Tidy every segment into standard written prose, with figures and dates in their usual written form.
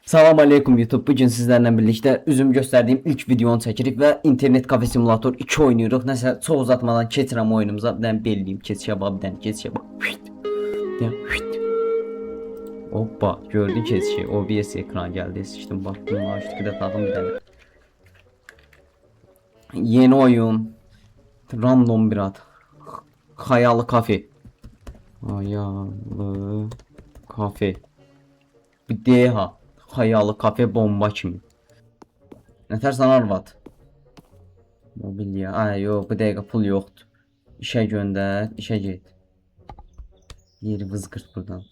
Salam aleyküm YouTube. Bugün sizlerle birlikte üzüm gösterdiğim ilk videonu çekirik ve internet kafe simulator 2 oynuyoruz. Neyse çok uzatmadan keçirəm oyunumuza. Bir tane belliyim. Bir tane geç şaba. Hoppa gördün keçi. OBS ekran geldi. Sıçtım baktım. Açtık da tadım bir tane. Yeni oyun. Random bir ad. Hayalı kafe. Hayalı kafe. Bir deha. Hayalı kafe bomba kimi. Nətər sən arvad? Mobilya. Ay yox, bu dəqiqə pul yoxdur. İşə göndər, işə get. Yeri vızqırt buradan.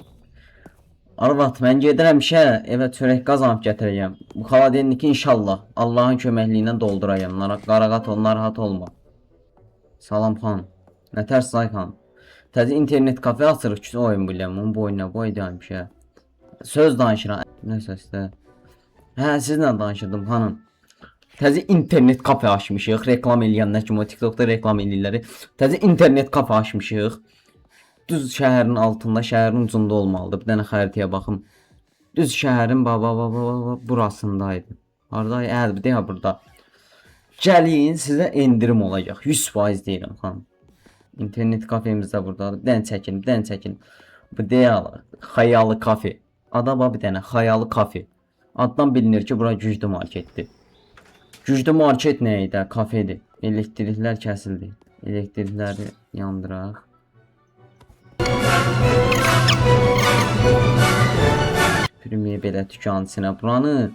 Arvad, mən gedirəm işə, evə çörək qazanıb gətirəcəm. Bu xaladelniki inşallah Allahın köməkliyi ilə dolduracam. Qaraqat ol, narahat olma. Salam xan. Nətər say xan. Təzə internet kafe açırıq ki, oyun biləm. Onun boyuna boy deyəm şey. Söz danışıram. Nə səsdə? Hə, sizlə danışırdım xanım. Təzə internet kafe açmışıq. Reklam eləyənlər kimi o TikTokda reklam eləyirlər. Təzə internet kafe açmışıq. Düz şəhərin altında, şəhərin ucunda olmalıdır. Bir dənə xəritəyə baxım. Düz şəhərin burasındaydı. Harda? Bir də burada. Gəlin, sizə endirim olacaq. 100% deyirəm xanım. İnternet kafemizdə burdadır. Bir dənə çəkin, bir dənə çəkin. Bu deyil. Xayalı kafe. Ada var bir dənə xayalı kafe. Addan bilinir ki, bura güclü marketdir. Güclü market nə idi? Kafedir. Elektriklər kəsildi. Elektrikləri yandıraq. Süpürməyə belə dükan içinə buranı.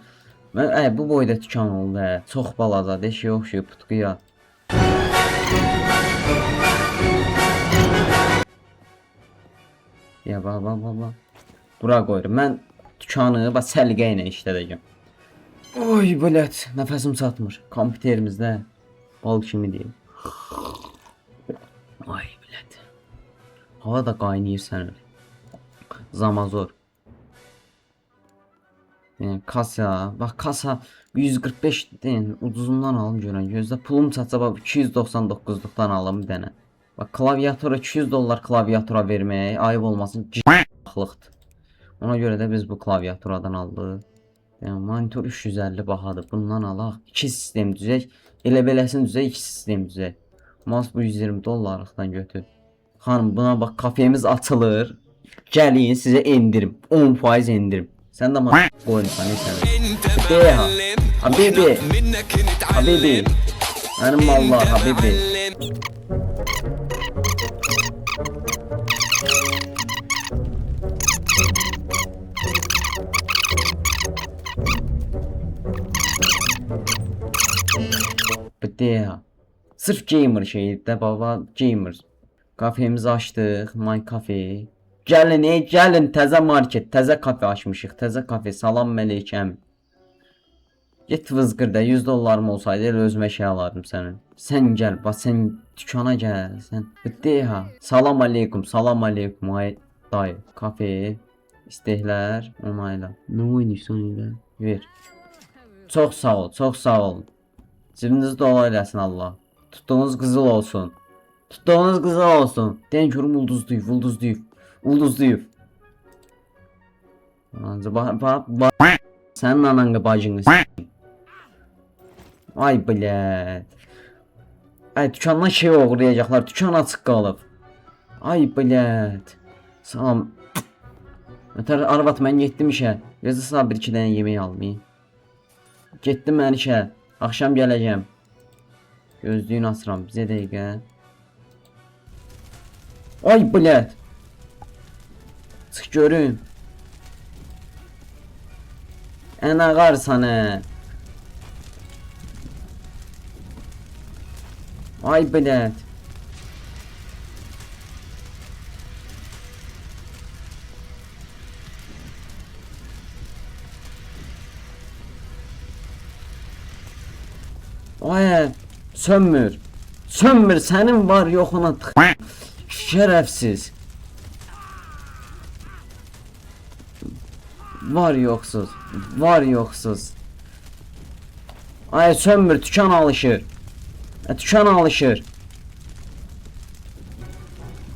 Mən bu boyda dükan oldu. Çox balaca, deşiyə oxşuyub putquya. Ya baba. Bura qoyuram. Mən dükanı səliqə ilə işlədəcəm. Oy blət, nəfəsim çatmır. Kompüterimizdə bal kimi deyil. Ay blət. Hava da qaynayır sənə. Zamazor. Yəni kasa, bax kasa 145 deyin, ucuzundan alım görən. Gözdə pulum çatsa bax 299-luqdan alım bir dənə. Bax klaviatura 200 dollar klaviatura verməyə ayıb olmasın. Cıxlıqdır. Ona görə də biz bu klaviaturadan aldıq. Yəni monitor 350 bahadır. Bundan alaq. 2 sistem düzək. Elə beləsini düzək, 2 sistem düzək. Mas bu 120 dollarlıqdan götür. Xanım buna bax kafemiz açılır. Gəlin sizə endirim. 10% endirim. Sən də qoyursan nəsə. Deha. Habibi. Habibi. Mənim mallar habibi. Deha. Sırf gamer şeydi de baba gamer. Kafemizi açtık. My Cafe. Gəlin təzə market, təzə kafe açmışıq. Təzə kafe. Salam mələkəm. Get vızqır da 100 dollarım olsaydı elə özümə şey alardım sənin. Sən gəl, bax sən dükana gəl, sən. Deha. Salam aleykum, salam aleykum. Ay dayı. Kafe. İstəklər onayla. Nə oynayırsan elə? Ver. Çox sağ ol, çox sağ ol. Cibinizdə ola eləsin Allah. Tutduğunuz qızıl olsun. Tutduğunuz qızıl olsun. Deyin görüm ulduzluyub. Bax. Sənin ananı bacını Ay blət. Ay dükandan şey oğurlayacaqlar. Dükan açıq qalıb. Ay blət. Salam. Ötər arvad mən getdim işə. Gözə sağ 1-2 dənə yemək almayım. Getdim mən işə. Akşam gələcəm. Gözlüyün asıram. Bizə dəqiqə. Ay blət. Çıx görün. Ən ağarsan ə. Ay blət. Ay sönmür. Sönmür senin var yoxuna şerefsiz. Var yoxsuz. Var yoxsuz. Ay sönmür tükan alışır. Tükan alışır.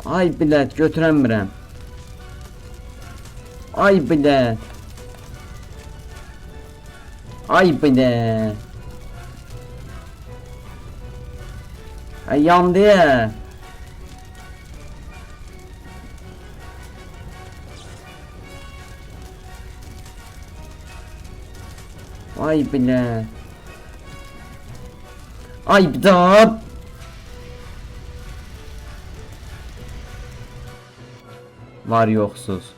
Ay bilət götürəmirəm. Ay bilət. Ay bir de. Ay yandı ya. Ay bile. Ay bir daha. Var yoxsuz.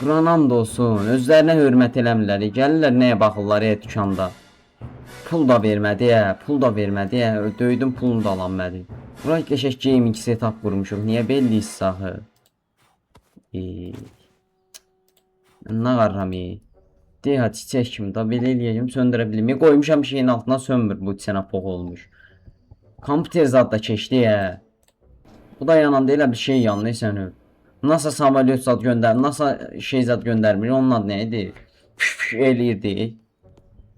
Quranam da olsun. Özlərinə hörmət eləmirlər. Gəlirlər nəyə baxırlar dükanda. Pul da vermədi ya. Pul da vermədi ya. Döydüm pulunu da alanmadı. Bura qəşəng gaming setup qurmuşuq. Niyə belliyiz saxı? Nə qarram De hadi çiçək kimi da belə eləyəcəm söndürə bilim. Qoymuşam bir şeyin altına sönmür bu sənə pox olmuş. Kompüter zad da keçdi ya. Bu da yananda elə bir şey yandı səni. NASA samolyot zad göndər, NASA şey zad göndərmir. Onun adı nə idi? Eləyirdi.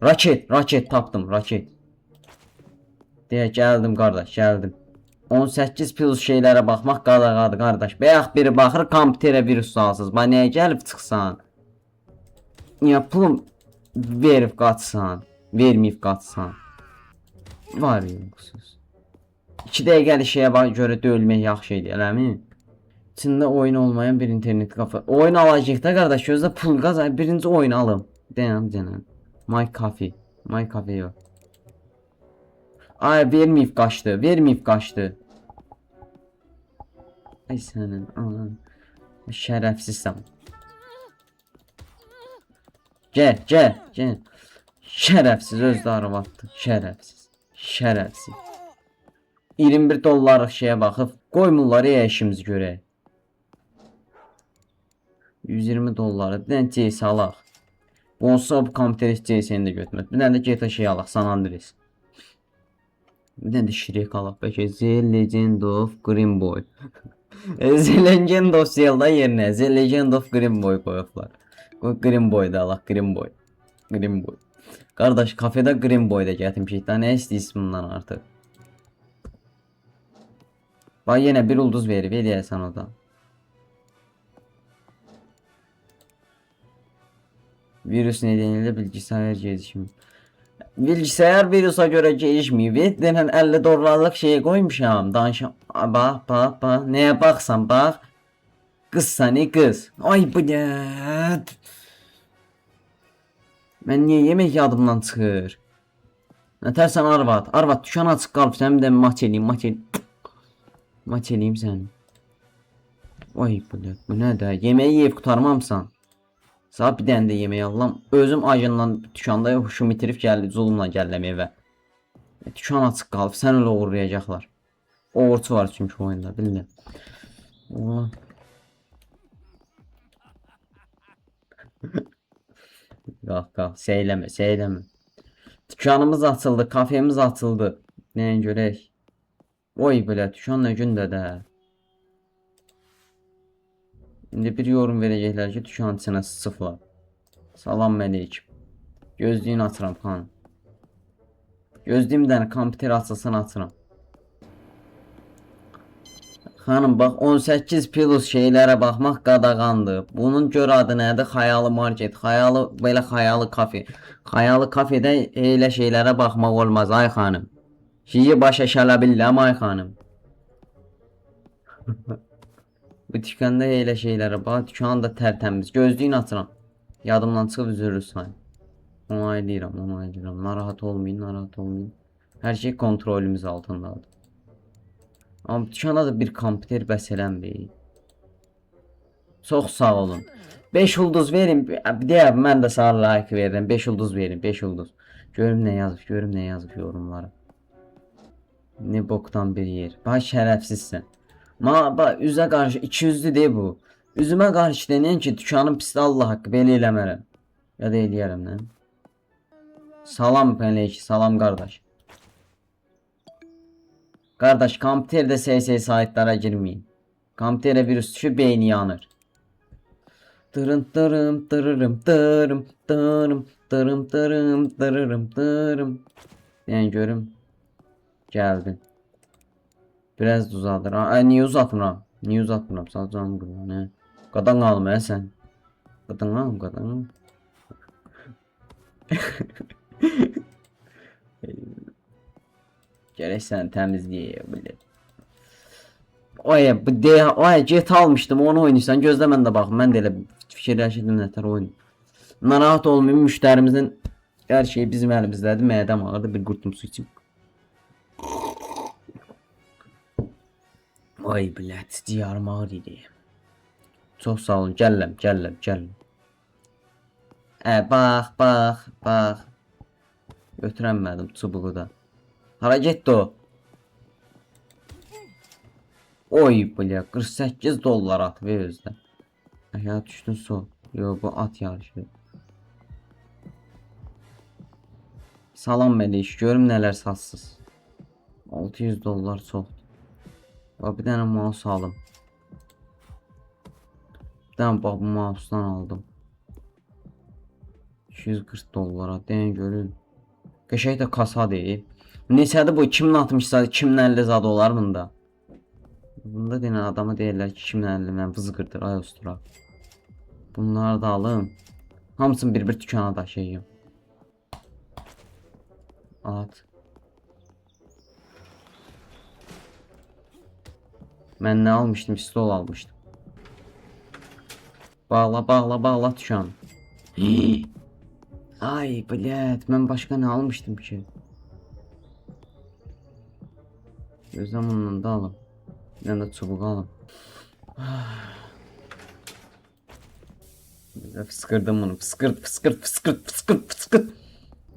Raket tapdım, raket. Deyə gəldim qardaş, gəldim. 18 plus şeylərə baxmaq qadağadır qardaş. Bayaq biri baxır kompüterə virus salsız. Bax nəyə gəlib çıxsan? Niyə pulum verib qaçsan, verməyib qaçsan? Var yoxsuz. 2 dəqiqəlik şeyə görə döyülmək yaxşı idi, eləmi? İçində oyun olmayan bir internet kafe. Oyun alacaq da qardaş, gözlə pul qazan. Birinci oyun alım. Denəm. My Cafe. My Cafe yox. Ay verməyib qaçdı. Ay sənin anan. Şərəfsizsən. Gəl. Şərəfsiz özdə arvadı. Şərəfsiz. 21 dollarlıq şeyə baxıb qoymurlar işimizi görək. 120 dolları. Bir dənə CS alaq. Olsa bu kompüter CS-ni də götürmək. Bir dənə də GTA şey alaq. San Andreas. Bir dənə də Shrek alaq. Bəlkə The Legend of Green Boy. The Legend of Zelda yerinə The Legend of Green Boy qoyublar. Green Boy da alaq. Green Boy. Qardaş kafedə Green Boy da gətirmişik. Daha nə istəyirsən bundan artıq? Bax yenə bir ulduz verib eləyəsən o da. Virüs nedeniyle bilgisayar gelişimi. Bilgisayar virusa göre gelişmiyor. Denen 50 dolarlık şeyi koymuşam. Danışam. Bak. Neye baksan bak. Kız seni kız. Ay bu ne? Ben niye yemek yadımdan çıxır? Nətərsən arvad. Arvad düşən açıq qalıb. Sən bir də maç eləyim. Maç eləyim səni. Ay bu nə də? Yeməyi yeyib qurtarmamsan. Saat bir dənə də yemək alıram. Özüm acından dükanda huşumu itirib gəldi zulmla gəldim evə. Dükan açıq qalıb. Sən elə uğurlayacaqlar. Uğurçu var çünki oyunda bildim. Qalx. Seyləmə. Dükanımız açıldı. Kafemiz açıldı. Nəyə görək? Oy belə dükan nə gündə də. İndi bir yorum verəcəklər ki, dükan içinə sıçıflar. Salam əleykum. Gözlüyünü açıram xanım. Gözlüyüm dənə kompüter açılsın açıram. Xanım bax 18 plus şeylərə baxmaq qadağandır. Bunun gör adı nədir? Xayalı market, belə xayalı kafe. Xayalı kafedə elə şeylərə baxmaq olmaz ay xanım. Şeyi başa şələ billəm ay xanım. Bu dükkanda elə şeylərə bax, dükkan da tərtəmiz. Gözlüyünü açıram. Yadımdan çıxıb üzürlü sayın. Onaylayıram. Narahat olmayın. Hər şey kontrolümüz altındadır. Amma dükkana da bir kompüter bəs eləmir. Çox sağ olun. 5 ulduz verin. Deyək, mən də sağ like verirəm. 5 ulduz verin, 5 ulduz. Görüm nə yazıb yorumlara. Ne boktan bir yer. Bax şərəfsizsən. Bax üzə qarşı 200'lü deyil bu. Üzümə qarşı denəyən ki, dükkanın pisdə Allah haqqı belə eləmərəm. Ya da eləyərəm nə? Salam pənleyki, salam qardaş. Qardaş, kompüterdə SS saytlara girməyin. Kompüterə virus düşüb beyni yanır. Dırım. Yəni görüm. Gəldim. Biraz uzadır. Niye uzatmıram? Sadəcə canım qırma. Qadan qalma sən. Qadan qalma. Gerek sən təmizliyə bilir. Oy bu de oy get almışdım onu oynayırsan gözlə mən də baxım mən də elə fikirləşirdim nətər oyun. Narahat olmayın müştərimizin hər şeyi bizim əlimizdədir. Mədəm ağırdı bir qurtum su içim. Ay blət diyarım ağır idi. Çox sağ olun gələm. Bax. Götürəmədim çubuğu da. Hara getdi o? Oy bля 48 dollar at ve özdə. Aşağı düşdün sol. Yo bu at yarışı. Salam Məliş görüm nələr satsız. 600 dollar çox. Bir dənə mouse alım. Bir dənə bax bu mouse'dan aldım. 240 dollara deyin görün. Qəşəng də kasa deyil. Neçədir bu 2060 zad 2050 zad olar bunda. Bunda deyilən adama deyirlər ki 2050 mən vızqırdır ay ustura. Bunları da alım. Hamısını bir dükana daşıyayım. At. Mən nə almışdım? Pistol almışdım. Bağla dükkanı. Ay blət mən başqa nə almışdım ki? Gözləm ondan da alım. Bir dənə də çubuq alım. Fıskırdım bunu. Fıskırt.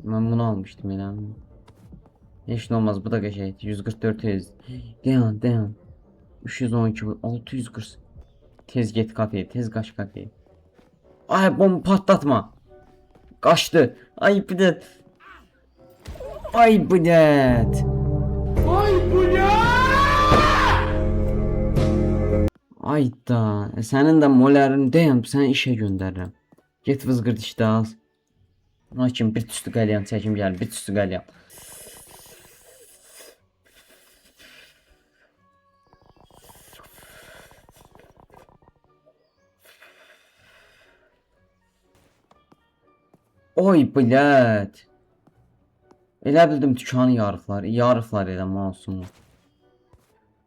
Ben bunu almıştım elə. Heç nə olmaz bu da qəşəngdir. 144 tez. Dayan. 312 640. Tez get kafeye. Tez qaç kafeye. Ay bomba patlatma. Kaçtı. Ay blət. Ay da, sənin də molərin deyəm, səni işə göndərirəm. Get vızqırd işdə az. Lakin bir tüstü qəlyan çəkim gəlir, bir tüstü qəlyan. Oy blət. Elə bildim dükkanı yarıqlar elə mouse'umu.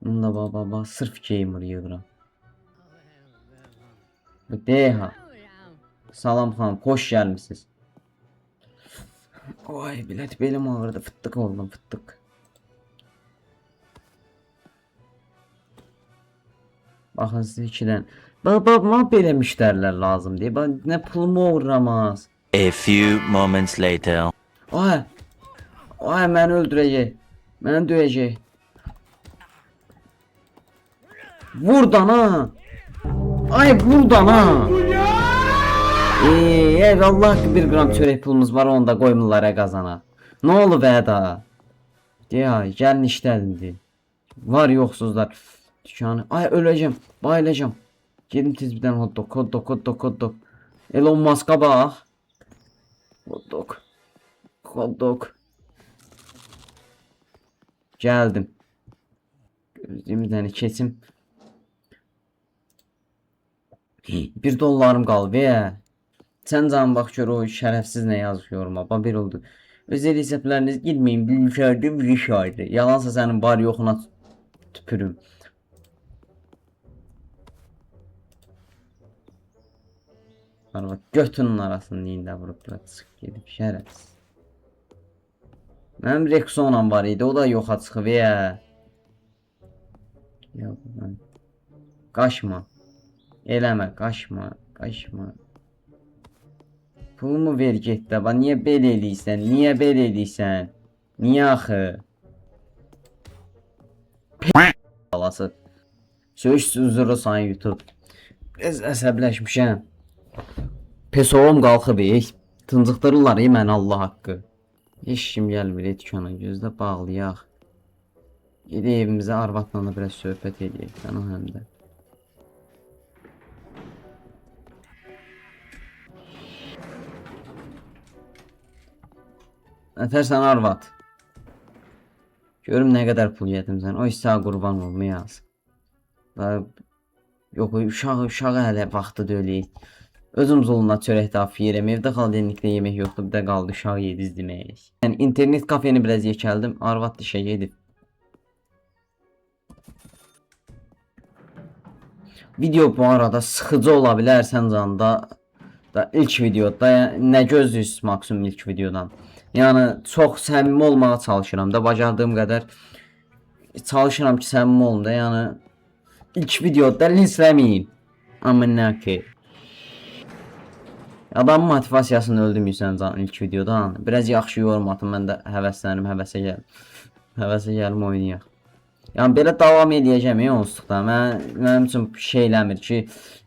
Bunda baba sırf gamer yığıram. Deha. Salam xanım, xoş gəlmisiniz. Oy blət belim ağrıdı, fıttıq oldum, fıttıq. Baxın siz ikidən. Baba belə müştərilər lazım deyir. Nə pulumu uğramaz. A few moments later. Ay məni öldürəcək. Məni döyəcək. Buradan ha. Ay buradan ha. Allah ki 1 gram çörək pulumuz var onu da qoymurlar qazana. Nə olub da? Gəlin işlədin. Var yoxsuzlar. Dükkanı. Ay öləcəm. Bayılacağım. Gedim tez bir dənə hot dog. Elon Musk'a bax. Hot dog. Gəldim. Gözlüyümü dənə keçim. 1 dollarım qalıb Sən canım bax gör o şərəfsiz nə yazıb yoruma. Bir oldu. Özel hesablarınız girməyin. Bir şahidi. Yalansa sənin var yoxuna tüpürüm. Bak götünün arasını neyində vurublar. Çıx gedib şərəfsiz. Mənim Rexonam var idi. O da yoxa çıxıb Qaçma. Eləmə, qaçma. Pulumu ver get də. Niyə belə eləyirsən? Niyə axı? Balası. Söz üzrə sən YouTube. Biraz əsəbləşmişəm. Pesoğum qalxıb tıncıqdırırlar mən Allah haqqı. Heç kim gəlmir dükkana gözlə bağlayaq. Gedək evimizə arvadla da biraz söhbət edək. Sən o həm də. Nətərsən arvad? Görüm nə qədər pul yetimsən. O sağ qurban olmayaz. Yox uşağı hələ vaxtı deyil. Özüm zuluna çörək daf yeyirəm. Evdə xaldenlikdə yemək yoxdur. Bir də qaldı uşaq yediz demək. Yəni internet kafeni biraz yekəldim. Arvad işə gedib. Video bu arada sıxıcı ola bilər səncanda da ilk videoda nə gözlüyürsüz maksimum ilk videodan. Yəni çox səmimi olmağa çalışıram da bacardığım qədər çalışıram ki səmimi olum da yəni ilk videoda linsləməyin. Amma nə ki. Adamın motivasiyasını öldürmüsən can ilk videodan. Biraz yaxşı yorum atın mən də həvəsləndim, həvəsə gəlim oynayaq. Yəni belə davam eləyəcəm onsuz da. Mənim üçün şey eləmir ki,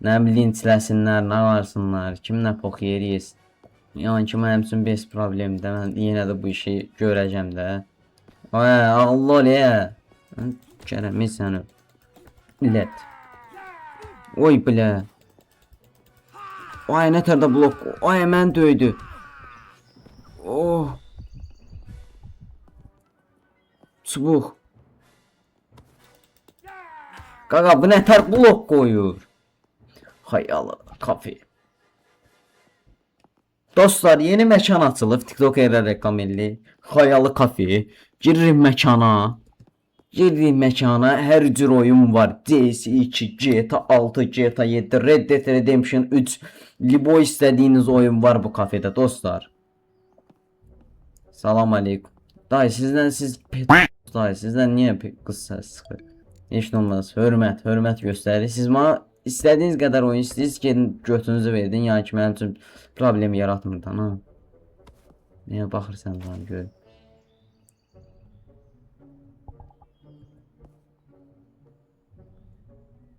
nə linçləsinlər, nə varsınlar, kim nə pox yeriyiz. Yəni ki mənim üçün bez problemdir. Mən yenə də bu işi görəcəm də. Ay Allah eləyə. Kərəmi səni. Millət. Oy bilə. Ay nətər də blok. Ay mən döydü. Oh. Çubuq. Qaqa bu nətər blok qoyur. Xayalı kafe. Dostlar yeni məkan açılıb. TikTok yerə reklam eləyir. Xayalı kafe. Giririk məkana. Girdik məkana. Hər cür oyun var. CS2, GTA 6, GTA 7, Red Dead Redemption 3. Libo istədiyiniz oyun var bu kafede dostlar. Salam aleykum. Dayı sizdən niyə qız səs çıxır? Heç nə olmaz. Hörmət göstərir. Siz mənə istədiyiniz qədər oyun istəyirsiniz ki, götünüzü verdin. Yəni ki, mənim üçün problem yaratmır da, ha. Niyə baxırsan lan gör.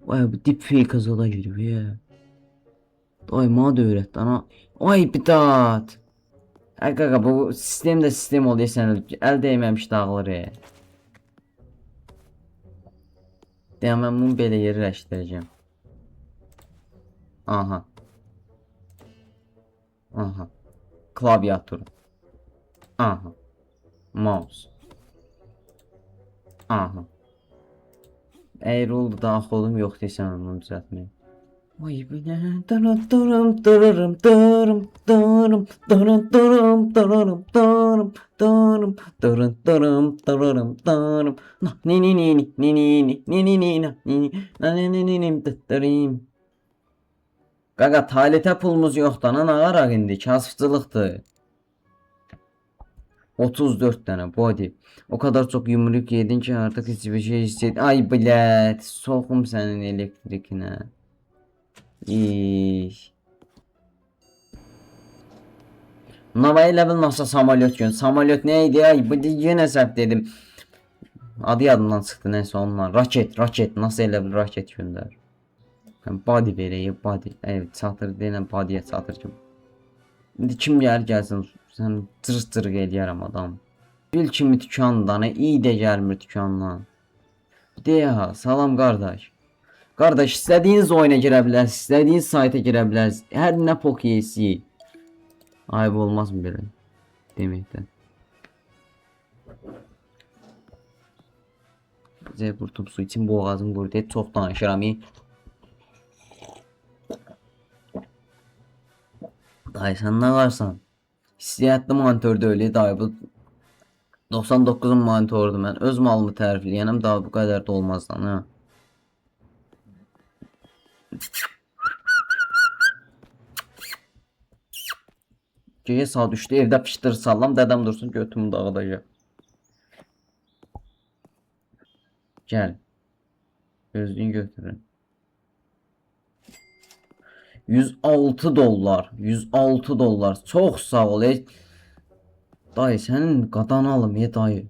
Vay bu deepfake azala girib ya. Ay mənə də öyrətdi ana. Ay bidat. Ay qaqa bu sistem də sistem oluyor sən əl dəyməmiş dağılır ya. Deyəm mən bunu belə yerləşdirəcəm. Aha. Aha. Klaviatur. Aha. Mouse. Aha. Əgər oldu da axolum yox deyirsən onu düzəltməyə. Ay bilə. Dırım dırım dırım dırım dırım dırım dırım dırım dırım dırım dırım dırım dırım dırım ni ni ni ni ni ni ni ni ni ni ni ni ni dırım. Qaqa talitə pulumuz yoxdur ana nağaraq indi kasıfçılıqdır. 34 tane body. O kadar çok yumruk yedin ki artık hiçbir şey hisset. Ay bilet. Sokum senin elektrikine. Navay level nasıl samolyot gün. Samolyot neydi? Ay bu yine səhv dedim. Adı yadımdan çıxdı neyse onlar. Raket. Nasıl level raket gönder. Body vereyim body. Evet çatır deyilən body'yə çatır ki. İndi kim gəlsin. Sən cırıq eləyərəm adam. Gül kimi dükandan, iyi də gəlmir dükandan. Deyə ha, salam qardaş. Qardaş istədiyiniz oyuna girə bilərsiniz, istədiyiniz sayta girə bilərsiniz. Hər nə pok yeyisi. Ayıb olmaz mı belə? Deməkdən. Bizə qurtum su için boğazım qurdu. Çox danışıram. Dayı sən nə varsan? Hissiyatlı monitördə öyle dayı bu 99'un monitörüdür mən. Öz malımı tərifləyənəm daha bu qədər də olmaz lan ha. Gecə saat 3'də evdə pişdir sallam dədəm dursun götümü dağıdacaq. Gəl. Gözlüyün götürün. 106 dollar. 106 dollar. Çox sağ ol. Dayı sənin qadan alım dayı.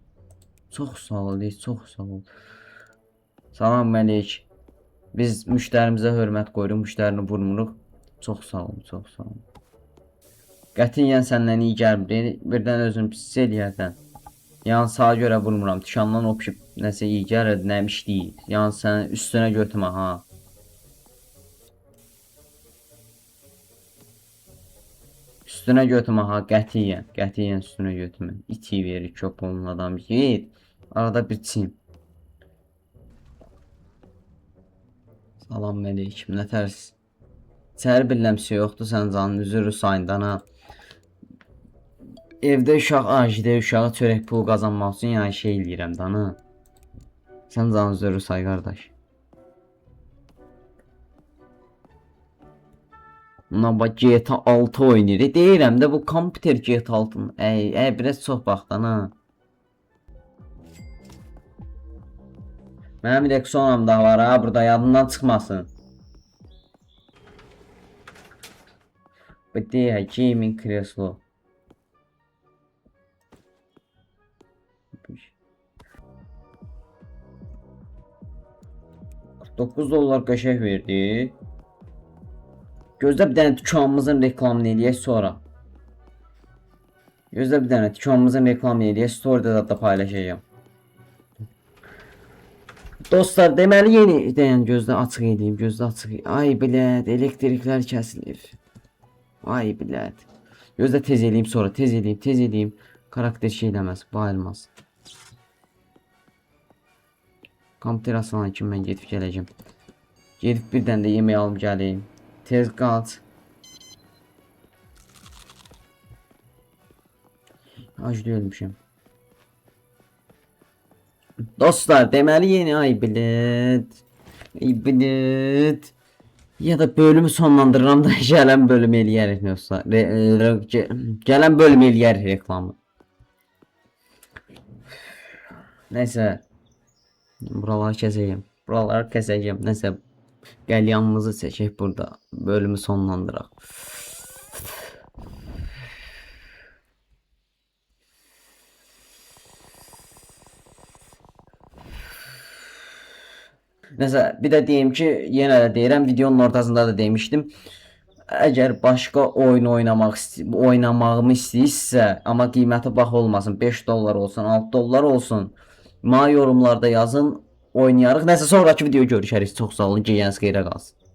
Çox sağ ol. Çox sağ ol. Salam Məlik. Biz müştərimizə hörmət qoyuruq. Müştərini vurmuruq. Çox sağ ol. Çox sağ ol. Qətiyyən səndən iyi gəlmir. Birdən özün pis eləyərdən. Yəni sağa görə vurmuram. Dükandan opşib nəsə iyi gəlir. Nəmiş deyil. Yəni sən üstünə götürmə ha. Üstüne götürme ha qətiyyən üstüne götürme. İti verir çok onun adam git. Arada bir çim. Salam aleyküm nə tərsiz? Səhər billəmsi yoxdur sən canın üzürü sayından ha. Evdə uşaq ajide uşağa çörək pul qazanmaq üçün yəni şey eləyirəm də ha. Sən canın üzürü say qardaş. Buna bax GTA 6 oynayır. Deyirəm də bu kompüter GTA 6-nın. Biraz çox baxdan ha. Mənim bir Rexonam da var ha, burada yadından çıxmasın. Bu deyək gaming kreslo. 9 dollar qəşəng verdi. Gözlə bir dənə dükanımızın reklamını eləyək sonra. Gözlə bir dənə dükanımızın reklamını eləyək, story'də da paylaşacağım. Dostlar, deməli yeni dayan gözlə açıq edeyim, gözlə açıq. Ay bilət, elektriklər kəsilir. Ay bilət. Gözlə tez eləyim sonra, tez eləyim. Karakter şey eləməz, bayılmaz. Kompüter asılan kimi mən gedib gələcəm. Gedib birdən də yemək alım gəleyim. Tez qaç. Acı ölmüşəm. Dostlar, deməli yeni ay bilət. Ya da bölümü sonlandırıram da gələn bölüm eləyərik dostlar. Gələn bölüm eləyərik reklamı. Nəysə. Buraları kəsəcəm. Nəysə. Qəlyanımızı çəkək burada. Bölümü sonlandıraq. Nəysə, bir də deyim ki, yenə də deyirəm, videonun ortasında da demişdim. Əgər başqa oyun oynamağımı istəyirsə, amma qiyməti bax olmasın, 5 dollar olsun, 6 dollar olsun, mənə yorumlarda yazın, oynayarıq. Nəsə sonraki video görüşərik. Çox sağ olun, gecəniz xeyrə qalsın.